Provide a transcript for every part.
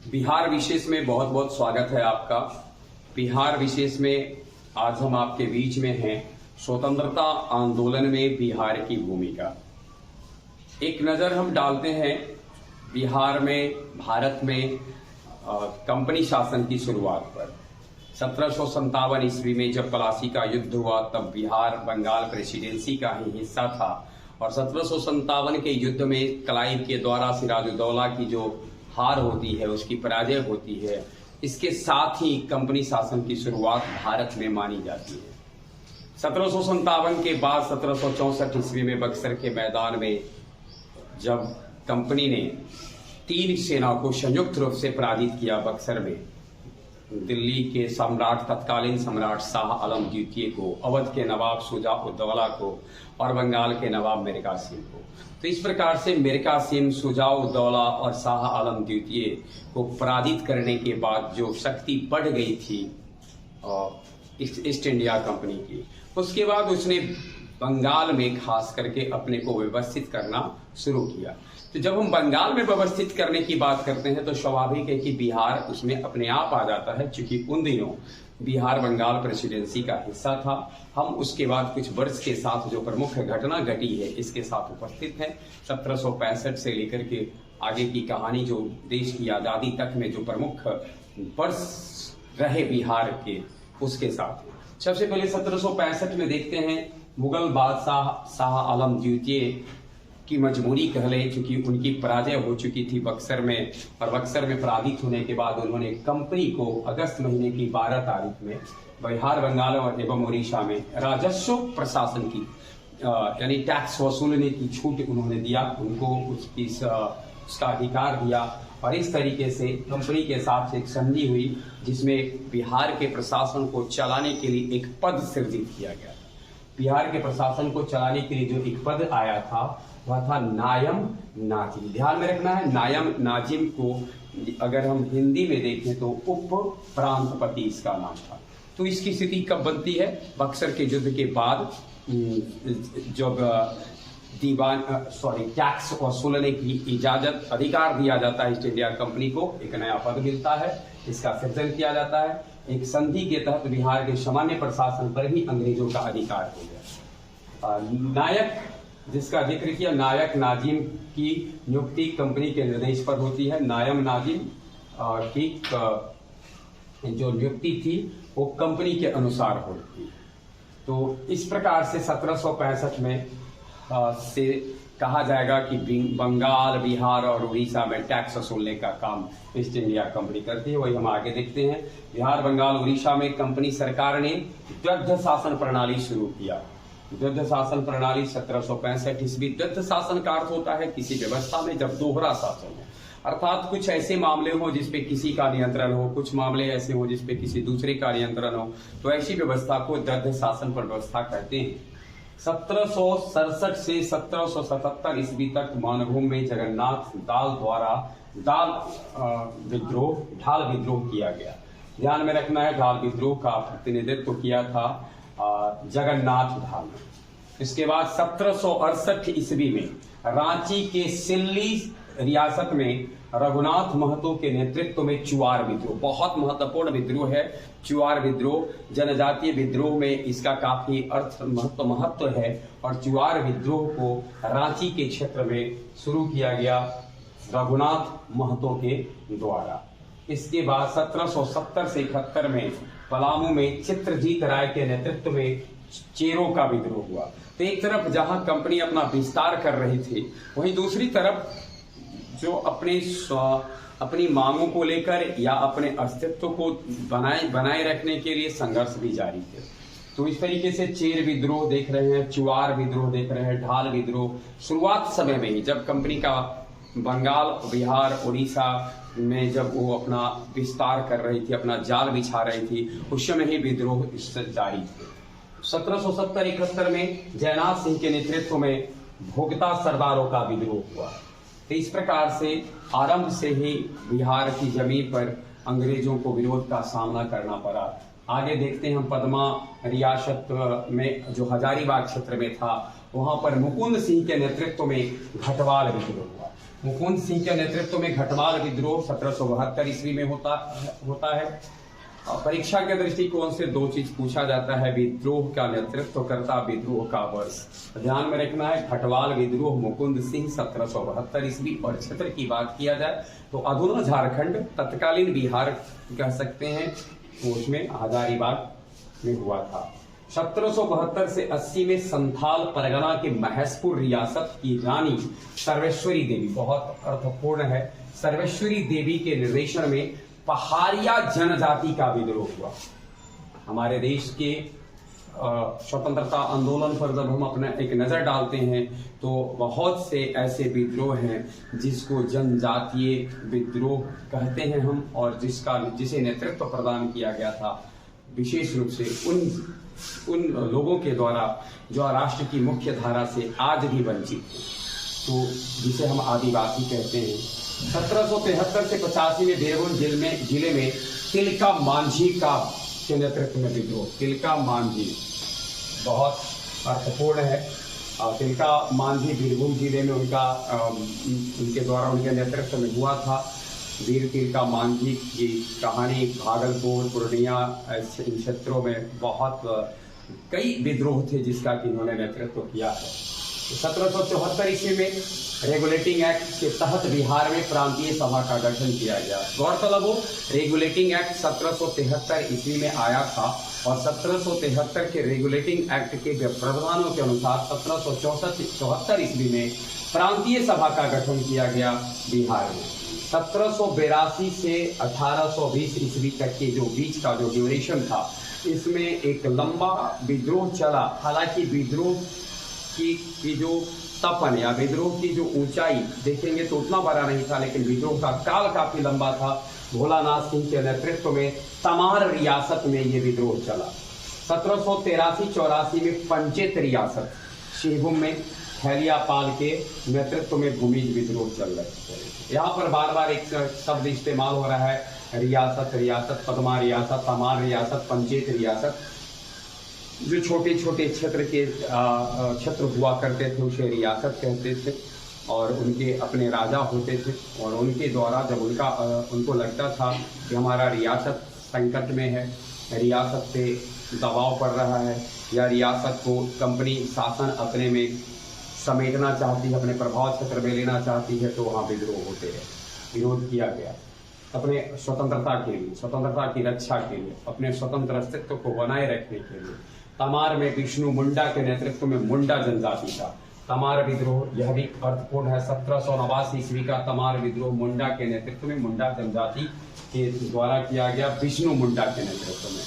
बिहार विशेष में बहुत बहुत स्वागत है आपका। बिहार विशेष में आज हम आपके बीच में हैं स्वतंत्रता आंदोलन में बिहार की भूमिका। एक नज़र हम डालते हैं बिहार में, भारत में कंपनी शासन की शुरुआत पर। 1757 ईस्वी में जब प्लासी का युद्ध हुआ तब बिहार बंगाल प्रेसिडेंसी का ही हिस्सा था और 1757 के युद्ध में क्लाइव के द्वारा सिराजुद्दौला की जो हार होती है, उसकी पराजय होती है। इसके साथ ही कंपनी शासन की शुरुआत भारत में मानी जाती है। 1757 के बाद 1764 ईस्वी में बक्सर के मैदान में जब कंपनी ने 3 सेनाओं को संयुक्त रूप से पराजित किया बक्सर में, दिल्ली के सम्राट तत्कालीन सम्राट शाह आलम द्वितीय को, अवध के नवाब शुजा-उद-दौला को और बंगाल के नवाब मीर कासिम को। तो इस प्रकार से मीर कासिम, शुजा-उद-दौला और शाह आलम द्वितीय को पराजित करने के बाद जो शक्ति बढ़ गई थी ईस्ट इंडिया कंपनी की, उसके बाद उसने बंगाल में खास करके अपने को व्यवस्थित करना शुरू किया। तो जब हम बंगाल में व्यवस्थित करने की बात करते हैं तो स्वाभाविक है कि बिहार उसमें अपने आप आ जाता है, क्योंकि उन दिनों बिहार बंगाल प्रेसिडेंसी का हिस्सा था। हम उसके बाद कुछ वर्ष के साथ जो प्रमुख घटना घटी है इसके साथ उपस्थित हैं। 1765 से लेकर के आगे की कहानी, जो देश की आज़ादी तक में जो प्रमुख वर्ष रहे बिहार के, उसके साथ सबसे पहले 1765 में देखते हैं मुगल बादशाह शाह आलम द्वितीय की मजबूरी कह लें, क्योंकि उनकी पराजय हो चुकी थी बक्सर में, और बक्सर में पराजित होने के बाद उन्होंने कंपनी को अगस्त महीने की 12 तारीख में बिहार बंगाल और एवं उड़ीसा में राजस्व प्रशासन की यानी टैक्स वसूलने की छूट उन्होंने दिया, उनको उसका अधिकार दिया। और इस तरीके से कंपनी के साथ एक संधि हुई जिसमें बिहार के प्रशासन को चलाने के लिए एक पद सृजित किया गया। बिहार के प्रशासन को चलाने के लिए जो एक पद आया था वह था नायम नाजिम। ध्यान में रखना है, नायम नाजिम को अगर हम हिंदी में देखें तो उप प्रांतपति इसका नाम था। तो इसकी स्थिति कब बनती है? बक्सर के युद्ध के बाद जब टैक्स वसूलने की इजाजत, अधिकार दिया जाता है ईस्ट इंडिया कंपनी को, एक नया पद मिलता है, इसका सृजन किया जाता है। एक संधि के तहत बिहार के सामान्य प्रशासन पर ही अंग्रेजों का अधिकार हो गया। नायक, जिसका जिक्र किया, नायक नाजिम की नियुक्ति कंपनी के निर्देश पर होती है। नायम नाजिम की जो नियुक्ति थी वो कंपनी के अनुसार होती है। तो इस प्रकार से 1765 में से कहा जाएगा कि बंगाल, बिहार और उड़ीसा में टैक्स वसूलने का काम ईस्ट इंडिया कंपनी करती है। वही हम आगे देखते हैं। बिहार, बंगाल, उड़ीसा में कंपनी सरकार ने द्वैध शासन प्रणाली शुरू किया। द्वैध शासन प्रणाली 1765 ईस्वी। द्वैध शासन का अर्थ होता है किसी व्यवस्था में जब दोहरा शासन हो, अर्थात कुछ ऐसे मामले हो जिसपे किसी का नियंत्रण हो, कुछ मामले ऐसे हो जिसपे किसी दूसरे का नियंत्रण हो, तो ऐसी व्यवस्था को द्वैध शासन पर व्यवस्था कहते हैं। 1767 से 1777 ईस्वी तक मानभूमि में जगन्नाथ ढाल विद्रोह किया गया। ध्यान में रखना है, ढाल विद्रोह का प्रतिनिधित्व किया था जगन्नाथ ढाल ने। इसके बाद 1768 ईस्वी में रांची के सिल्ली रियासत में रघुनाथ महतो के नेतृत्व में चुआर विद्रोह, बहुत महत्वपूर्ण विद्रोह है चुआर विद्रोह, जनजातीय विद्रोह में इसका काफी अर्थ महत्व है। और चुआर विद्रोह को रांची के क्षेत्र में शुरू किया गया रघुनाथ महतो के द्वारा। इसके बाद 1770 से 71 में पलामू में चित्रजीत राय के नेतृत्व में चेरों का विद्रोह हुआ। तो एक तरफ जहां कंपनी अपना विस्तार कर रही थी, वहीं दूसरी तरफ जो अपनी मांगों को लेकर या अपने अस्तित्व को बनाए रखने के लिए संघर्ष भी जारी थे। तो इस तरीके से चेर विद्रोह देख रहे हैं, चुआर विद्रोह देख रहे हैं, ढाल विद्रोह शुरुआत समय में ही जब कंपनी का बंगाल, बिहार, उड़ीसा में जब वो अपना विस्तार कर रही थी, अपना जाल बिछा रही थी, उस समय ही विद्रोह इससे जारी थे। 1770-71 में जयनाथ सिंह के नेतृत्व में भोगता सरदारों का विद्रोह हुआ। तो इस प्रकार से आरंभ से ही बिहार की जमीन पर अंग्रेजों को विरोध का सामना करना पड़ा। आगे देखते हैं हम पद्मा रियासत में जो हजारीबाग क्षेत्र में था, वहां पर मुकुंद सिंह के नेतृत्व में घटवाल विद्रोह हुआ। मुकुंद सिंह के नेतृत्व में घटवाल विद्रोह 1772 ईस्वी में होता है। परीक्षा के दृष्टिकोण से दो चीज पूछा जाता है, विद्रोह का नेतृत्व करता, विद्रोह का वर्ष। ध्यान में रखना है, घटवाल विद्रोह मुकुंद सिंह 1772 ईस्वी। और क्षेत्र की बात किया जाए तो अधुना झारखंड, तत्कालीन बिहार कह सकते हैं, उसमें हजारीबाग में हुआ था। 1772 से 80 में संथाल परगना के महसपुर रियासत की रानी सर्वेश्वरी देवी, बहुत अर्थपूर्ण है, सर्वेश्वरी देवी के निर्देशन में पहाड़िया जनजाति का विद्रोह हुआ। हमारे देश के स्वतंत्रता आंदोलन पर जब हम अपना एक नजर डालते हैं तो बहुत से ऐसे विद्रोह हैं जिसको जनजातीय विद्रोह कहते हैं हम, और जिसे नेतृत्व प्रदान किया गया था विशेष रूप से उन लोगों के द्वारा जो राष्ट्र की मुख्य धारा से आज भी वंचित है, तो जिसे हम आदिवासी कहते हैं। 1773 से 85 में बीरभूम जिले में तिलका मांझी के नेतृत्व में विद्रोह। तिलका मांझी बहुत अर्थपूर्ण है। तिलका मांझी बीरभूम जिले में उनके द्वारा उनके नेतृत्व में हुआ था। वीर तिलका मांझी की कहानी भागलपुर, पूर्णिया इन क्षेत्रों में बहुत कई विद्रोह थे जिसका कि इन्होंने नेतृत्व किया है। 1774 ईस्वी में रेगुलेटिंग एक्ट के तहत बिहार में प्रांतीय सभा का गठन किया गया। गौरतलब हो, रेगुलेटिंग एक्ट 1773 ईस्वी में आया था और 1773 के रेगुलेटिंग एक्ट के प्रावधानों के अनुसार 1774 ईस्वी में प्रांतीय सभा का गठन किया गया बिहार में। 1782 से 1820 ईस्वी तक के जो बीच का जो ड्यूरेशन था, इसमें एक लंबा विद्रोह चला। हालांकि विद्रोह की जो तपन या विद्रोह की जो ऊंचाई देखेंगे तो उतना बड़ा नहीं था, लेकिन विद्रोह का काल काफी लंबा था। भोलानाथ सिंह के नेतृत्व में तमार रियासत में ये विद्रोह चला। 1783-84 में पंचेत रियासत शिवभूम में खैलियापाल के नेतृत्व में भूमिज विद्रोह चल रहे थे। यहाँ पर बार बार एक शब्द इस्तेमाल हो रहा है, रियासत, पदमा रियासत, तमार रियासत, पंचेत रियासत। जो छोटे छोटे क्षेत्र हुआ करते थे उसे रियासत कहते थे, और उनके अपने राजा होते थे, और उनके द्वारा जब उनको लगता था कि हमारा रियासत संकट में है, रियासत पे दबाव पड़ रहा है, या रियासत को कंपनी शासन अपने में समेटना चाहती है, अपने प्रभाव क्षेत्र में लेना चाहती है, तो वहाँ विद्रोह होते हैं। विरोध किया गया अपने स्वतंत्रता के लिए, स्वतंत्रता की रक्षा के लिए, अपने स्वतंत्र अस्तित्व को बनाए रखने के लिए। तमार में विष्णु मुंडा के नेतृत्व में मुंडा जनजाति का तमार विद्रोह, यह भी अर्थपूर्ण है। 1789 ईस्वी का तमार विद्रोह मुंडा के नेतृत्व में, मुंडा जनजाति के द्वारा किया गया, विष्णु मुंडा के नेतृत्व में।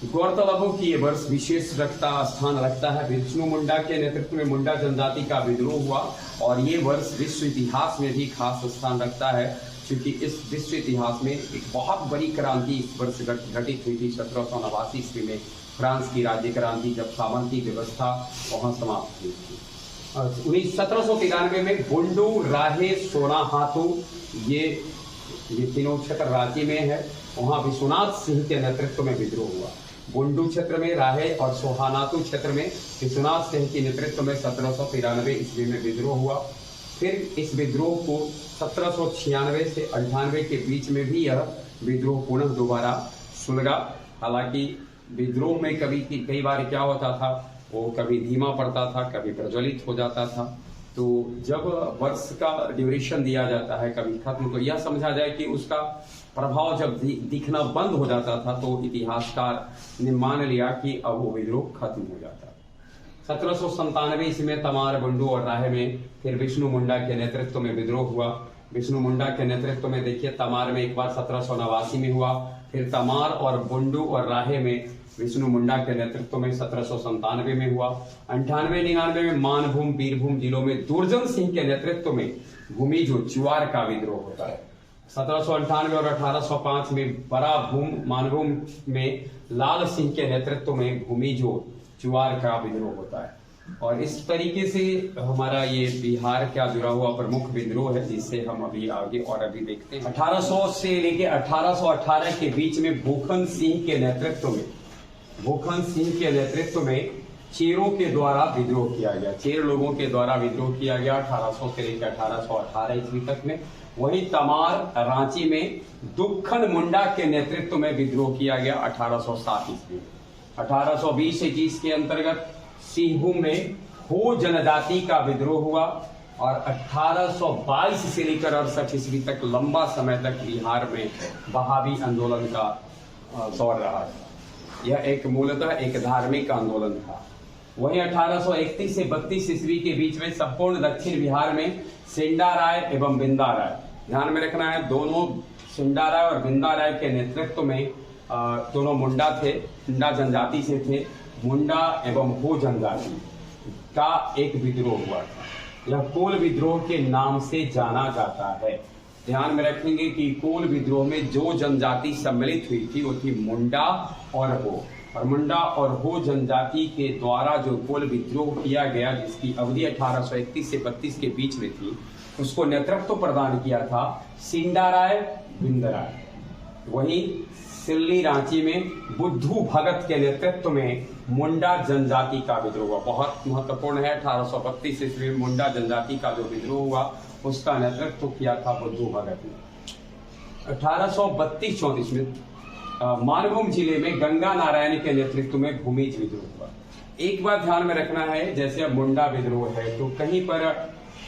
गौरतलब हो कि ये वर्ष विशेष स्थान रखता है। विष्णु मुंडा के नेतृत्व में मुंडा जनजाति का विद्रोह हुआ, और ये वर्ष विश्व इतिहास में भी खास स्थान रखता है, क्योंकि इस विश्व इतिहास में एक बहुत बड़ी क्रांति इस वर्ष घटित हुई थी। 1789 ईस्वी में फ्रांस की राज्य क्रांति, जब सामंती व्यवस्था वहां समाप्त हुई थी। 1793 में बुंडू, राहे, सोनाहातू, ये तीनों क्षेत्र रांची में है, वहां विश्वनाथ सिंह के नेतृत्व में विद्रोह हुआ। बुंडू क्षेत्र में, राहे और सोहानातू क्षेत्र में विश्वनाथ सिंह के नेतृत्व में 1793 ईस्वी में विद्रोह हुआ। फिर इस विद्रोह को 1796 से 98 के बीच में भी यह विद्रोह पुनः दोबारा सुलगा। हालांकि विद्रोह में कई बार क्या होता था, वो कभी धीमा पड़ता था, कभी प्रज्वलित हो जाता था। तो जब वर्ष का ड्यूरेशन दिया जाता है कभी खत्म, तो यह समझा जाए कि उसका प्रभाव जब दिखना बंद हो जाता था, तो इतिहासकार ने मान लिया कि अब वो विद्रोह खत्म हो जाता। 1797 ईस्वी में तमार, बुंडू और राहे में फिर विष्णु मुंडा के नेतृत्व में विद्रोह हुआ। विष्णु मुंडा के नेतृत्व में देखिए, तमार में एक बार 1789 में हुआ, फिर तमार और बुंडू और राहे में विष्णु मुंडा के नेतृत्व में 1797 में हुआ। 98-99 में मानभूम, बीरभूम जिलों में दुर्जन सिंह के नेतृत्व में भूमिजो चुआर का विद्रोह होता है। 1798 और 1805 में बड़ा भूम, मानभूम में लाल सिंह के नेतृत्व में भूमिजो चुआर का विद्रोह होता है। और इस तरीके से हमारा ये बिहार का जुड़ा हुआ प्रमुख विद्रोह है, जिससे हम अभी आगे और अभी देखते हैं। 1800 से लेके 1818 के बीच में भूखन सिंह के नेतृत्व में चेरों के द्वारा विद्रोह किया गया। चेर लोगों के द्वारा विद्रोह किया गया 1800 से लेकर 1818 ईस्वी तक में। वहीं तमार रांची में दुखन मुंडा के नेतृत्व में विद्रोह किया गया 1807 ईस्वी में। 1820-21 के अंतर्गत सिंहभूम में हो जनजाति का विद्रोह हुआ और 1822 से लेकर 68 ईस्वी तक लंबा समय तक बिहार में वहाबी आंदोलन का दौर रहा। यह एक मूलतः एक धार्मिक आंदोलन था। वहीं 1831 से 32 ईस्वी के बीच में संपूर्ण दक्षिण बिहार में सिंडा राय एवं बिंदा राय, ध्यान में रखना है, दोनों सिंडा राय और बिंदा राय के नेतृत्व में दोनों मुंडा थे, मुंडा जनजाति से थे। मुंडा एवं हो जनजाति का एक विद्रोह हुआ था। यह कोल विद्रोह के नाम से जाना जाता है। ध्यान में रखेंगे कि कोल विद्रोह में जो जनजाति सम्मिलित हुई थी वो थी मुंडा और हो। और मुंडा और हो जनजाति के द्वारा जो कोल विद्रोह किया गया, जिसकी अवधि 1831 से 32 के बीच में थी, उसको नेतृत्व प्रदान किया था सिंडा राय बिंद राय। वहीं सिल्ली रांची में बुद्धू भगत के नेतृत्व में मुंडा जनजाति का विद्रोह हुआ। बहुत महत्वपूर्ण है, 1832 ईस्वी में मुंडा जनजाति का जो विद्रोह हुआ उसका नेतृत्व किया था बुद्धू भगत ने। 1832-34 में मानभूम जिले में गंगा नारायण के नेतृत्व में भूमिज विद्रोह हुआ। एक बात ध्यान में रखना है, जैसे अब मुंडा विद्रोह है तो कहीं पर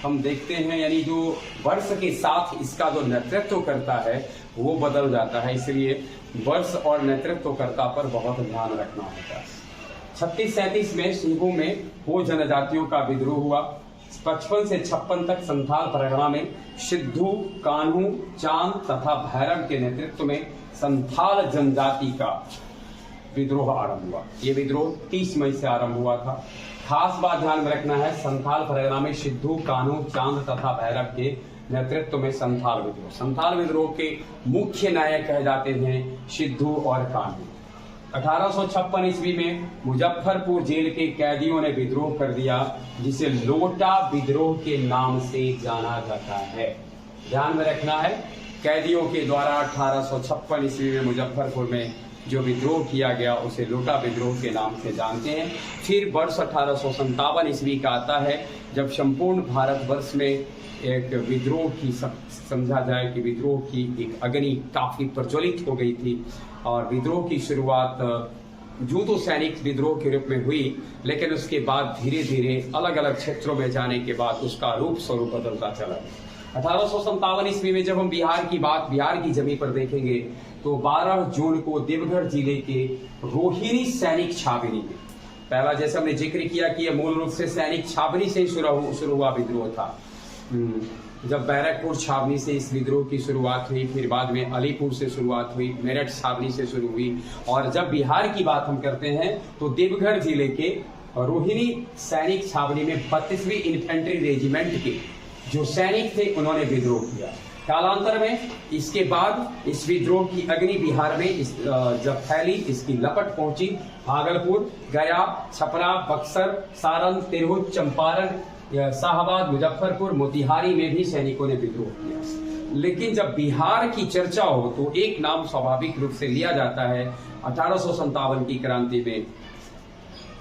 हम देखते हैं यानी जो वर्ष के साथ इसका जो नेतृत्व करता है वो बदल जाता है, इसलिए वर्ष और नेतृत्वकर्ता पर बहुत ध्यान रखना होता है। 36-37 में सिंहभूम में हो जनजातियों का विद्रोह हुआ। 55 से 56 तक संथाल परगना में सिद्धू, कान्हू, चांद तथा भैरव के नेतृत्व में संथाल जनजाति का विद्रोह आरंभ हुआ। ये विद्रोह 30 मई से आरंभ हुआ था। खास बात ध्यान में रखना है, संथाल परगना में सिद्धू, कान्हू, चांद तथा भैरव के नेतृत्व में संथाल विद्रोह। संथाल विद्रोह के मुख्य नायक कहे जाते हैं सिद्धू और कान्हू। 1856 ईस्वी में मुजफ्फरपुर जेल के कैदियों ने विद्रोह कर दिया, जिसे लोटा विद्रोह के नाम से जाना जाता है। ध्यान में रखना है, कैदियों के द्वारा 1856 ईस्वी में मुजफ्फरपुर में जो विद्रोह किया गया उसे लोटा विद्रोह के नाम से जानते हैं। फिर वर्ष 1857 ईस्वी का आता है जब संपूर्ण भारतवर्ष में एक विद्रोह की समझा जाए कि विद्रोह की एक अग्नि काफी प्रज्वलित हो गई थी और विद्रोह की शुरुआत जूतो सैनिक विद्रोह के रूप में हुई, लेकिन उसके बाद धीरे धीरे अलग अलग क्षेत्रों में जाने के बाद उसका रूप स्वरूप बदलता चला। 1857 ईस्वी में जब हम बिहार की जमीन पर देखेंगे तो 12 जून को देवघर जिले के रोहिणी सैनिक छावनी में, पहला जैसे हमने जिक्र किया कि यह मूल रूप से सैनिक छावनी से ही शुरू हुआ विद्रोह था। जब बैरकपुर छावनी से इस विद्रोह की शुरुआत हुई, फिर बाद में अलीपुर से शुरुआत हुई, मेरठ छावनी से शुरू हुई, और जब बिहार की बात हम करते हैं तो देवघर जिले के रोहिणी सैनिक छावनी में 32वीं इन्फेंट्री रेजिमेंट के जो सैनिक थे उन्होंने विद्रोह किया। कालांतर में इसके बाद इस विद्रोह की अग्नि बिहार में जब फैली, इसकी लपट पहुंची भागलपुर, गया, छपरा, बक्सर, सारण, तिरहुत, चंपारण, शाहबाद, मुजफ्फरपुर, मोतिहारी में भी सैनिकों ने विद्रोह किया। लेकिन जब बिहार की चर्चा हो तो एक नाम स्वाभाविक रूप से लिया जाता है 1857 की क्रांति में,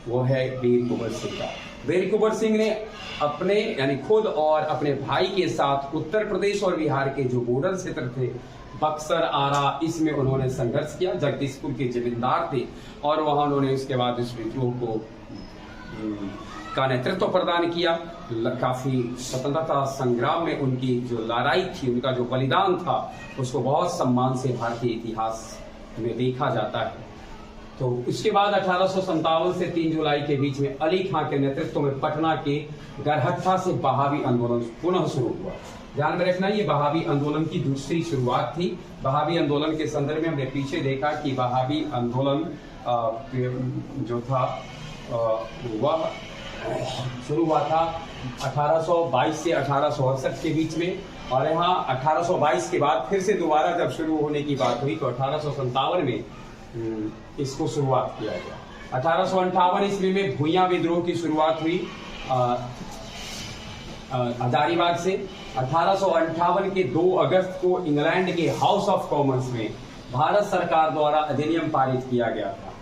वो है वीर कुंवर सिंह का। वीर कुंवर सिंह ने अपने यानी खुद और अपने भाई के साथ उत्तर प्रदेश और बिहार के जो बॉर्डर क्षेत्र थे, बक्सर, आरा, इसमें उन्होंने संघर्ष किया। जगदीशपुर के जमींदार थे और वहां उन्होंने उसके बाद इस विद्रोह को का नेतृत्व प्रदान किया। काफी स्वतंत्रता संग्राम में उनकी जो लड़ाई थी, उनका जो बलिदान था, उसको बहुत सम्मान से भारतीय इतिहास में देखा जाता है। तो उसके बाद 1857 से 3 जुलाई के बीच में अली खां के नेतृत्व में पटना के गरहट्टा से बहावी आंदोलन पुनः शुरू हुआ। ध्यान में रखना, ये बहावी आंदोलन की दूसरी शुरुआत थी। बहावी आंदोलन के संदर्भ में हमने पीछे देखा कि बहावी आंदोलन जो था वह शुरू हुआ था 1822 से 1868 के बीच में, और यहाँ 1822 के बाद फिर से दोबारा जब शुरू होने की बात हुई तो 1857 में इसको शुरुआत किया गया। 1858 ईस्वी में भुइयां विद्रोह की शुरुआत हुई हजारीबाग से। 1858 के 2 अगस्त को इंग्लैंड के हाउस ऑफ कॉमन्स में भारत सरकार द्वारा अधिनियम पारित किया गया था।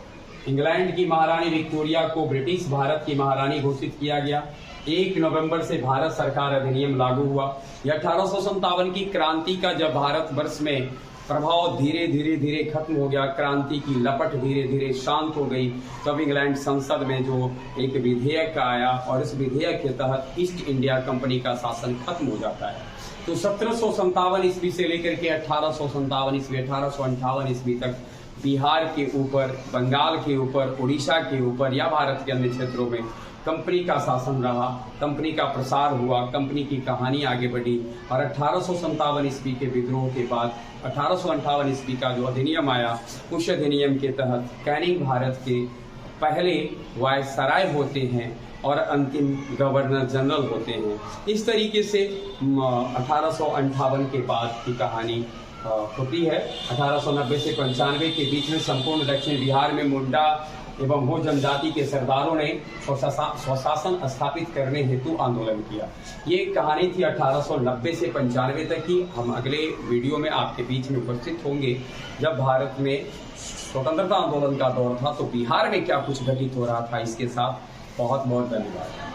इंग्लैंड की महारानी विक्टोरिया को ब्रिटिश भारत की महारानी घोषित किया गया। 1 नवंबर से भारत सरकार अधिनियम लागू हुआ। यह 1857 की क्रांति का जब भारतवर्ष में प्रभाव धीरे धीरे खत्म हो गया, क्रांति की लपट धीरे धीरे शांत हो गई, तब इंग्लैंड संसद में जो एक विधेयक आया और इस विधेयक के तहत ईस्ट इंडिया कंपनी का शासन खत्म हो जाता है। तो 1757 ईस्वी से लेकर के 1857 ईस्वी 1858 ईस्वी तक बिहार के ऊपर, बंगाल के ऊपर, उड़ीसा के ऊपर या भारत के अन्य क्षेत्रों में कंपनी का शासन रहा, कंपनी का प्रसार हुआ, कंपनी की कहानी आगे बढ़ी और 1857 ईस्वी के विद्रोह के बाद 1858 ईस्वी का जो अधिनियम आया, उस अधिनियम के तहत कैनिंग भारत के पहले वायसराय होते हैं और अंतिम गवर्नर जनरल होते हैं। इस तरीके से 1858 के बाद की कहानी होती है। 1890 से 95 के बीच में संपूर्ण दक्षिण बिहार में मुंडा एवं हो जनजाति के सरदारों ने स्वशासन स्थापित करने हेतु आंदोलन किया। ये कहानी थी 1890 से 95 तक की। हम अगले वीडियो में आपके बीच में उपस्थित होंगे जब भारत में स्वतंत्रता आंदोलन का दौर था, तो बिहार में क्या कुछ घटित हो रहा था। इसके साथ बहुत बहुत धन्यवाद।